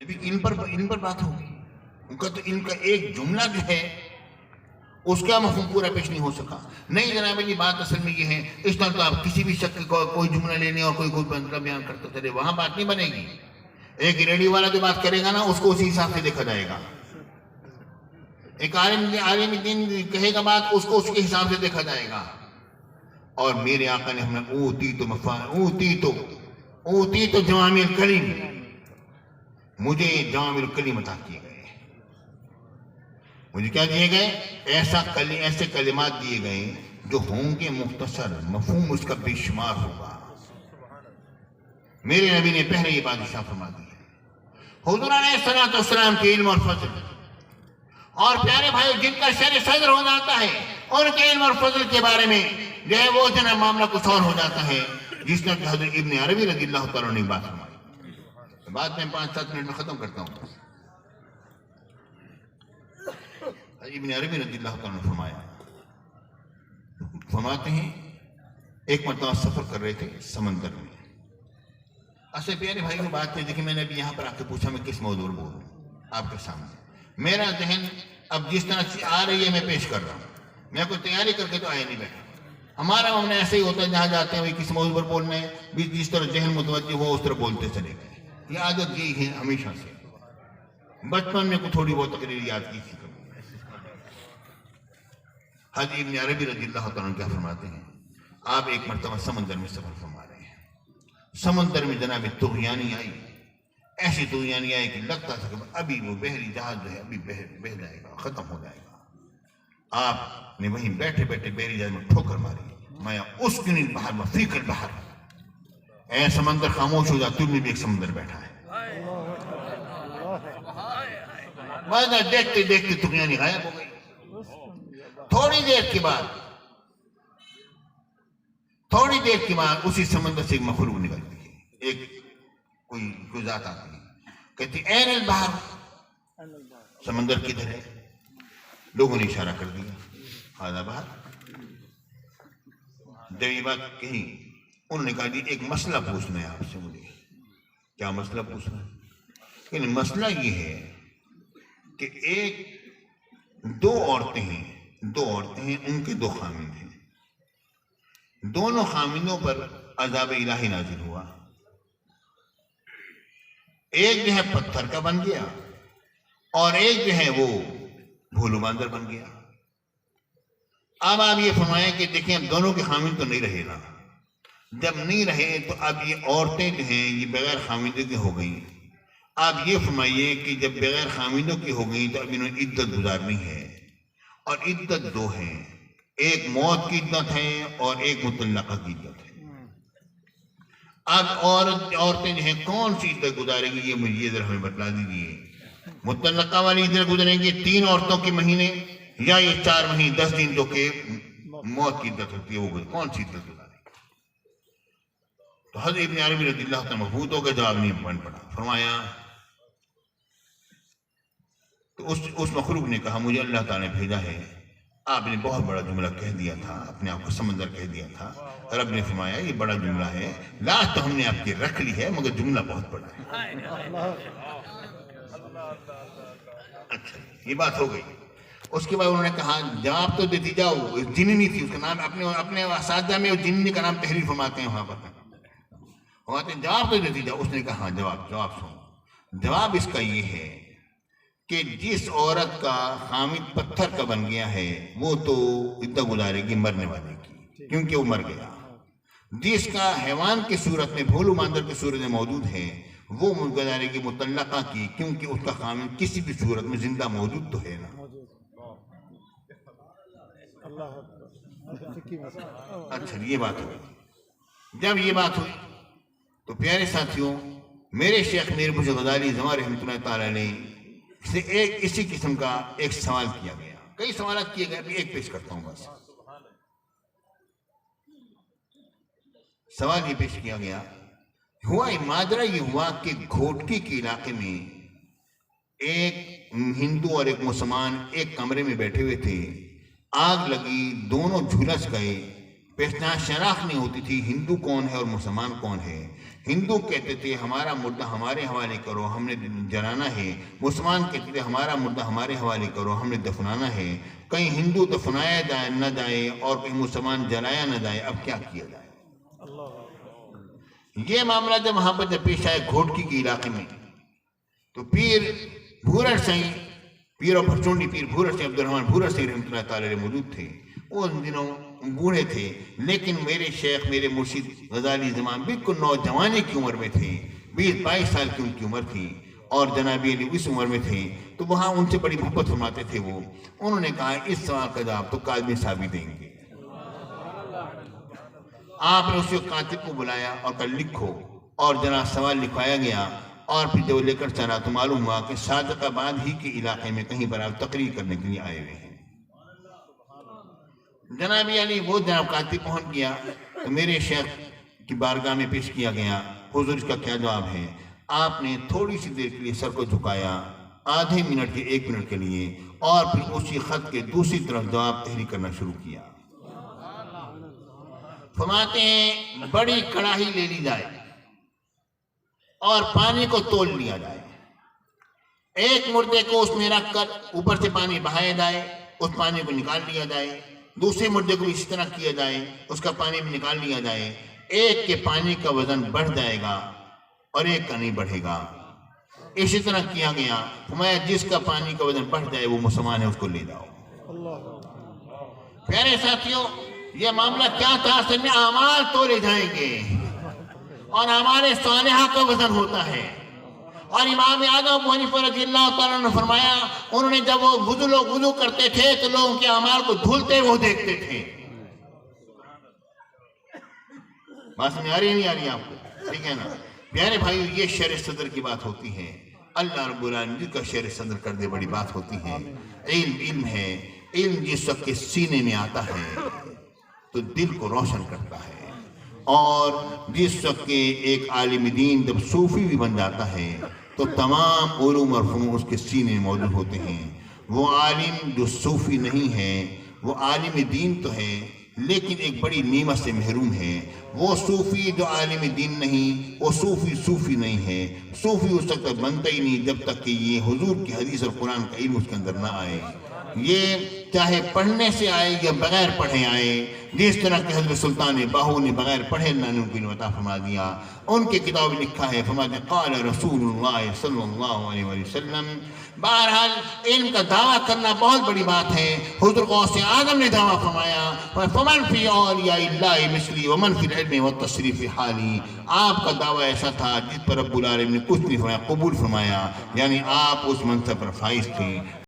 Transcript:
ابھی ان پر بات ہوگی. ان کا تو ان کا ایک جملہ جو ہے اس کا مفہوم پورا پیش نہیں ہو سکا. نہیں جناب جی، بات اصل میں یہ ہے، اس طرح تو آپ کسی بھی شخص کو کوئی جملہ لینے اور کوئی بیان کرتا چلے، وہاں بات نہیں بنے گی. ایک ریڈیو والا جو بات کرے گا نا، اس کو اسی حساب سے دیکھا جائے گا. ایک عالم دین کہے گا بات، اس کو اس کے حساب سے دیکھا جائے گا. اور میرے آقا نے ہمیں اوتی تو جوامع الکلم، مجھے جوامع الکلم عطا کیے گئے. مجھے کیا دیے گئے؟ ایسے کلمات دیے گئے جو ہوں گے مختصر، مفہوم اس کا بے شمار ہوگا. میرے نبی نے پہلے یہ بات ارشاد فرما دی ہے. حضور علیہ الصلوۃ والسلام کے علم اور فضل، اور پیارے بھائی جن کا شر صدر ہو جاتا ہے، ان کے علم اور فضل کے بارے میں جو ہے وہ جناب معاملہ کچھ اور ہو جاتا ہے. جس نے کہ حضرت ابن عربی رضی اللہ تعالیٰ نے بات فرمائی. بات میں 5-7 منٹ میں ختم کرتا ہوں. ابن عربی رضی اللہ تعالیٰ نے فرماتے ہیں ایک مرتبہ سفر کر رہے تھے سمندر میں. اصل پیارے بھائی وہ بات ہے، دیکھیں میں نے ابھی یہاں پر آ کے پوچھا میں کس موضوع پر بولوں آپ کے سامنے. میرا ذہن اب جس طرح سے آ رہی ہے میں پیش کر رہا ہوں. میں کوئی تیاری کر کے تو آیا نہیں بیٹھا. ہمارا معاملہ ایسے ہی ہوتا ہے، جہاں جاتے ہیں کس موضوع پر بولنا ہے، جس طرح ذہن متوجہ ہو اس طرح بولتے چلے گئے. یہ عادت یہی ہے ہمیشہ سے. بچپن میں کوئی تھوڑی بہت تقریر یاد کی تھی. حضرت ابن عربی رضی اللہ تعالیٰ کیا فرماتے ہیں، آپ ایک مرتبہ سمندر میں سفر فرما رہے ہیں. سمندر میں جناب طغیانی آئی، ایسی طغیانی آئی کہ لگتا تھا کہ ابھی وہ بحری جہاز جو ہے ابھی بہہ جائے گا، ختم ہو جائے گا. آپ نے وہیں بیٹھے بیٹھے بحری جہاز میں ٹھوکر ماری. میں اسکن البحر وفیق البحر، اے سمندر خاموش ہو جا، تم میں بھی ایک سمندر بیٹھا ہے. دیکھتے دیکھتے طغیانی غائب ہو گئی. تھوڑی دیر کے بعد اسی سمندر سے ایک مخلوق نکلتی ہے. ایک کوئی ذات آتی ہے، کہتی این البحر، سمندر کدھر ہے؟ لوگوں نے اشارہ کر دیا ہاذا بحر. جب یہ بات کہی انہوں نے کہا جی ایک مسئلہ پوچھنا ہے آپ سے. مجھے کیا مسئلہ پوچھنا ہے؟ یعنی مسئلہ یہ ہے کہ دو عورتیں ہیں، ان کے 2 خامند ہیں. دونوں خامندوں پر عذاب الہی نازل ہوا. ایک جو ہے پتھر کا بن گیا اور ایک جو ہے وہ بھولو باندر بن گیا. اب آپ یہ فرمائیں کہ دیکھیں اب دونوں کے خامند تو نہیں رہے نا. جب نہیں رہے تو اب یہ عورتیں جو ہیں یہ بغیر خامندوں کی ہو گئیں. آپ یہ فرمائیے کہ جب بغیر خامندوں کی ہو گئیں تو اب انہوں نے عدت گزارنی ہے، اور عدت 2 ہیں، ایک موت کی عدت ہے اور ایک مطلقہ کی عدت ہے. اب عورتیں جو ہیں کون سی عدت گزاریں گی یہ مجھے ذرا ہمیں بتلا دیجیے. مطلقہ والی عدت گزاریں گے 3 عورتوں کے مہینے، یا یہ 4 مہینے 10 دن جو کہ موت کی عدت ہوتی ہے وہ کون سی عدت گزاریں گے؟ تو حضرت ابن عربی رضی اللہ تعالیٰ مبہوت ہو گئے، جواب نہیں بن پڑا. فرمایا تو اس مخلوق نے کہا مجھے اللہ تعالیٰ نے بھیجا ہے، آپ نے بہت بڑا جملہ کہہ دیا تھا، اپنے آپ کو سمندر کہہ دیا تھا. رب نے فرمایا یہ بڑا جملہ ہے، لاش تو ہم نے آپ کی رکھ لی ہے مگر جملہ بہت بڑا ہے. اچھا یہ بات ہو گئی. اس کے بعد انہوں نے کہا جواب تو دیتی جاؤ. جننی تھی، اس کا نام اپنے اساتذہ میں جننی کا نام تحریر فرماتے ہیں، وہاں پر فرماتے ہیں جواب تو دیتی جاؤ. اس نے کہا جواب سنو. جواب اس کا یہ ہے کہ جس عورت کا خامد پتھر کا بن گیا ہے وہ تو عدت گزارے گی مرنے والے کی، کیونکہ وہ مر گیا. جس کا حیوان کی صورت میں بھولو باندر کی صورت میں موجود ہے وہ گزارے گی مطلقہ کی، کیونکہ اس کا خامد کسی بھی صورت میں زندہ موجود تو ہے نا. اچھا یہ بات ہوئی. جب یہ بات ہوئی تو پیارے ساتھیوں میرے شیخ میر بشر غزالی زمان رحمۃ اللہ تعالیٰ نے سے اسی قسم کا ایک سوال کیا گیا. کئی سوالات کیے گئے، ابھی ایک پیش کرتا ہوں بس. سوال یہ پیش کیا گیا، ہوا ماجرا یہ ہوا کہ گھوٹکی کے علاقے میں ایک ہندو اور ایک مسلمان ایک کمرے میں بیٹھے ہوئے تھے. آگ لگی، دونوں جھلس گئے، پہچان شناخت نہیں ہوتی تھی ہندو کون ہے اور مسلمان کون ہے. ہندو کہتے تھے ہمارا مردہ ہمارے حوالے کرو ہم نے جلانا ہے، مسلمان کہتے تھے ہمارا مردہ ہمارے حوالے کرو ہم نے دفنانا ہے، کہیں ہندو دفنایا جائے نہ جائے اور کہیں مسلمان جلایا نہ جائے، اب کیا کیا جائے؟ یہ معاملہ جب وہاں پر جب پیش آئے گھوٹکی کے علاقے میں، تو پیر بھورر سنگھ، پیر اور پھرچونڈی پیر بھورر سنگھ عبدالرحمن بھورر سنگھ رحمۃ اللہ تعالی علیہ موجود تھے. ان دنوں بوڑھے تھے، لیکن میرے شیخ میرے مرشد غزالی زمان بالکل نوجوانی کی عمر میں تھے، 20-22 سال کی ان کی عمر تھی، اور جنابی علی اس عمر میں تھے. تو وہاں ان سے بڑی محبت فرماتے تھے وہ. انہوں نے کہا اس سوال کا جواب تو کاظمی صاحب ہی دیں گے. آپ نے اس کاتب کو بلایا اور کہا لکھو، اور جناب سوال لکھوایا گیا. اور پھر جب لے کر چلا تو معلوم ہوا کہ صادق آباد ہی کے علاقے میں کہیں پر آپ تقریر کرنے کے لیے آئے ہوئے ہیں. جناب علی وہ جناب کاتب پہنچ گیا تو میرے شیخ کی بارگاہ میں پیش کیا گیا. حضور اس کا کیا جواب ہے؟ آپ نے تھوڑی سی دیر کے لیے سر کو جھکایا، آدھے منٹ کے 1 منٹ کے لیے، اور پھر اسی خط کے دوسری طرف جواب تحریر کرنا شروع کیا. فرماتے ہیں بڑی کڑاہی لے لی جائے اور پانی کو تول لیا جائے، ایک مردے کو اس میں رکھ کر اوپر سے پانی بہایا جائے، اس پانی کو نکال لیا جائے، دوسرے مردے کو اسی طرح کیا جائے، اس کا پانی بھی نکال لیا جائے. ایک کے پانی کا وزن بڑھ جائے گا اور ایک کا نہیں بڑھے گا. اسی طرح کیا گیا. فرمایا جس کا پانی کا وزن بڑھ جائے وہ مسلمان ہے، اس کو لے جاؤ. پیارے ساتھیوں، یہ معاملہ کیا تھا؟ اصل میں اعمال تولے جائیں گے اور اعمال صالحہ کا وزن ہوتا ہے. اور امام اعظم ابو حنیفہ رضی اللہ تعالیٰ نے فرمایا، انہوں نے جب وہ لوگ وضو کرتے تھے تو لوگوں کے اعمال کو دھلتے وہ دیکھتے تھے. بات سمجھ آ رہی ہے نہیں آ رہی آپ کو؟ ٹھیک ہے نا پیارے بھائیو، یہ شرع صدر کی بات ہوتی ہے. اللہ رب العالمین کا شرع صدر کر دے بڑی بات ہوتی ہے. علم ہے. علم جس وقت کے سینے میں آتا ہے تو دل کو روشن کرتا ہے، اور جس وقت کے ایک عالم دین جب صوفی بھی بن جاتا ہے تو تمام علوم اور فنون اس کے سینے میں موجود ہوتے ہیں. وہ عالم جو صوفی نہیں ہے وہ عالم دین تو ہے لیکن ایک بڑی نعمت سے محروم ہے. وہ صوفی جو عالم دین نہیں، وہ صوفی نہیں ہے. صوفی اس وقت بنتا ہی نہیں جب تک کہ یہ حضور کی حدیث اور قرآن کا علم اس کے اندر نہ آئے. یہ چاہے پڑھنے سے آئے یا بغیر پڑھے آئے، جس طرح کہ حضرت سلطان باہو نے بغیر پڑھے اللہ نے ان کو علم عطا فرما دیا. ان کے کتاب لکھا ہے، فرماتے ہیں قال رسول اللہ صلی اللہ علیہ وسلم. بہرحال علم کا دعویٰ کرنا بہت بڑی بات ہے. حضرت غوث اعظم نے دعویٰ فرمایا فمن فی اولیاء اللہ مثلی ومن فی العلم والتصریف حالی. آپ کا دعویٰ ایسا تھا جس پر رب العالمین نے کچھ نہیں فرمایا، قبول فرمایا، یعنی آپ اس منصب پر فائز تھے.